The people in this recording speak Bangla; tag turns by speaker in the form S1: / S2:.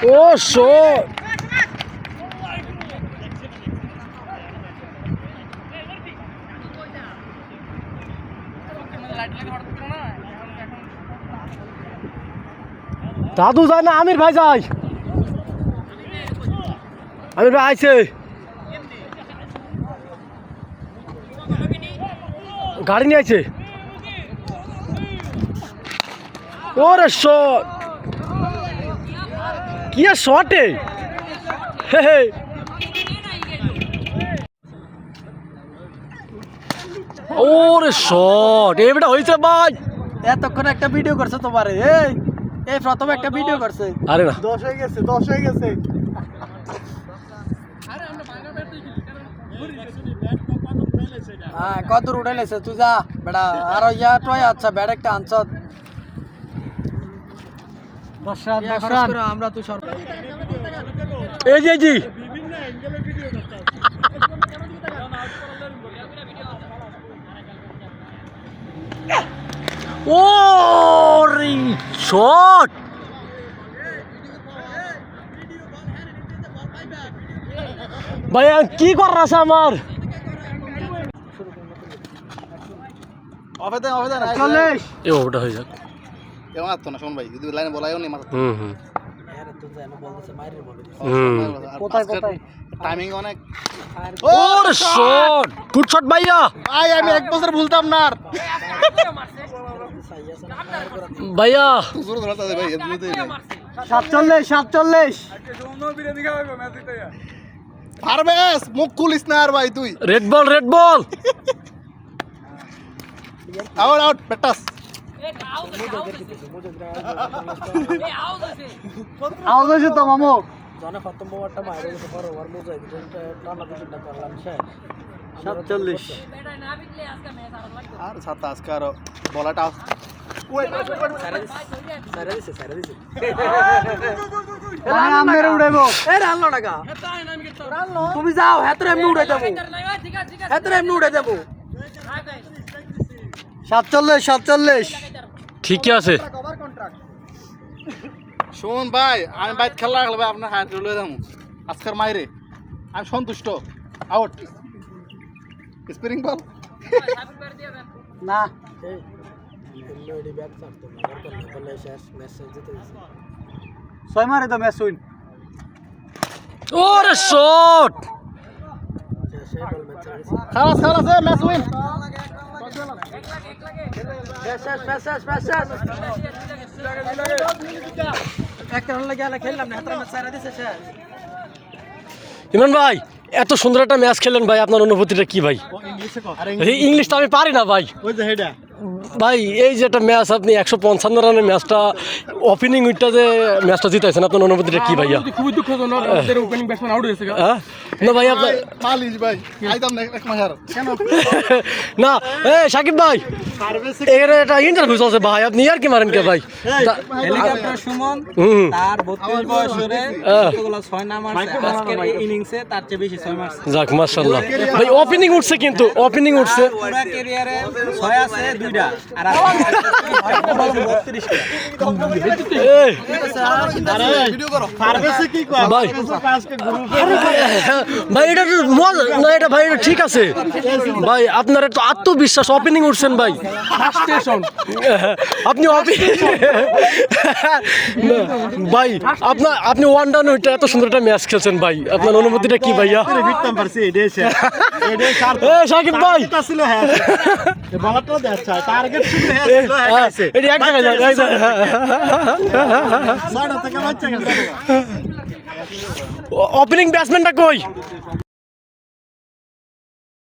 S1: ও শট দাদু যায় না, আমির ভাই যায়। আমির ভাই আইছে, গাড়ি নিয়ে আইছে। ওরে শট, কি আর শটে, হে হে। ওরে শট, এটা হয়েছে ভাই।
S2: এতক্ষণ একটা ভিডিও করছে তোমারে, এই প্রথম একটা ভিডিও করছে।
S1: আরে না,
S2: 10 হয়ে গেছে, 10 হয়ে গেছে। হ্যাঁ, কত দূর উঠাইলেছে তুই যা বেটা। আর ইয়া টয় আচ্ছা ব্যাট একটা আনছ। 10 রান আমরা তো সর।
S1: এই যে জি ও শট, ভাই কি করার আছে আমার।
S2: অফে দেন
S1: 40 এ ওটা হয়ে যাক।
S2: কেমন আতো না শোন ভাই, যদি লাইনে বলাইও নি মাথা। আরে তো জানো বলতেছে মাইরে বলে। কোথায় টাইমিং অনেক।
S1: ওরে শট, গুড শট ভাইয়া।
S2: ভাই আমি এক বছর ভুলতাম না আর।
S1: ভাইয়া
S2: 47 পারবেস, মুখ খুলিস না আর ভাই তুই।
S1: Red ball, red ball.
S2: Out out পেটাস। আউট হইছে তো মামু। জানা খতম ওভারটা মাইরে গেছে, পরে ওভার মোজাই দিটা টানা দিটা করলাম শেষ। 47 আর 27 কার বলাটা ওই সারা দিছে আমরা উড়াইবো। এই রানলো টাকা তুমি যাও, হেতরে এমনি উড়াই দেবো, হেতরে এমনি উড়াই দেবো। 47
S1: ঠিকই আছে।
S2: শোন ভাই, আমি বাইক খেলা রাখলে ভাই আপনার হাত লয়ে যাবো আজকের মাইরে। আমি সন্তুষ্ট। আউট স্পিরিং বল না। ছয় মারে তো ম্যাচ উইন।
S1: ওরে শট,
S2: খালাস ম্যাচ উইন। একটা রান লাগে খেললাম না, হাতরা ম্যাচ সারা দিছে শেষ।
S1: ইমরান ভাই এত সুন্দর একটা ম্যাচ খেলেন ভাই, আপনার অনুভূতিটা কি ভাই? ইংলিশটা আমি পারি না ভাই।
S2: ওই যে হেডা
S1: ভাই এই যে একটা ম্যাচ, আপনি 155 রানের ম্যাচটা, ওপেনিং উইকটা যে ম্যাচটা জিতাইছেন, আপনার অনুভূতিটা কি ভাইয়া?
S3: খুবই দুঃখজনক, আমাদের ওপেনিং ব্যাটসম্যান আউট হয়েছে।
S1: না ভাই আপনার
S2: মালিশ ভাই আইতাম না এক মাস আর কেন
S1: না। সাকিব ভাই এর এটা ইন্টারভিউ চলছে ভাই, আপনি আর কি মারেন কে ভাই?
S4: হেলিকপ্টার সুমন তার 32 বয়স হলে কতগুলো 6 না মারছে আজকের ইনিংসে, তার চেয়ে বেশি 6 মারছে।
S1: যাক মাশাআল্লাহ ভাই, ওপেনিং উঠছে, কিন্তু ওপেনিং উঠছে।
S4: পুরো ক্যারিয়ারে 6 আছে 2টা আর 32টা।
S2: ভিডিও করো সার্ভিসে কি কয়
S1: ভাই
S2: আজকে গ্রুপে
S1: ভাই এটা মজা না, এটা ভাই এটা ঠিক আছে ভাই, আপনার একটু আত্মবিশ্বাস, ওপেনিং উঠছেন ভাই। আপনি ভাই আপনি ওয়ান ডাউন ওইটা এত সুন্দর একটা ম্যাচ খেলছেন ভাই, আপনার অনুভূতিটা কি ভাইয়া?
S2: ভিড়তাম পারছি এটাই
S1: সাকিব ভাই
S2: ছিল। হ্যাঁ বলাটা দেখছ টার্গেট শুধু হ্যাঁ ছিল,
S1: এটা এক জায়গায়
S2: সাড়া থেকে বাচ্চা গেছে।
S1: ওপেনিং ব্যাটসম্যানটা কই?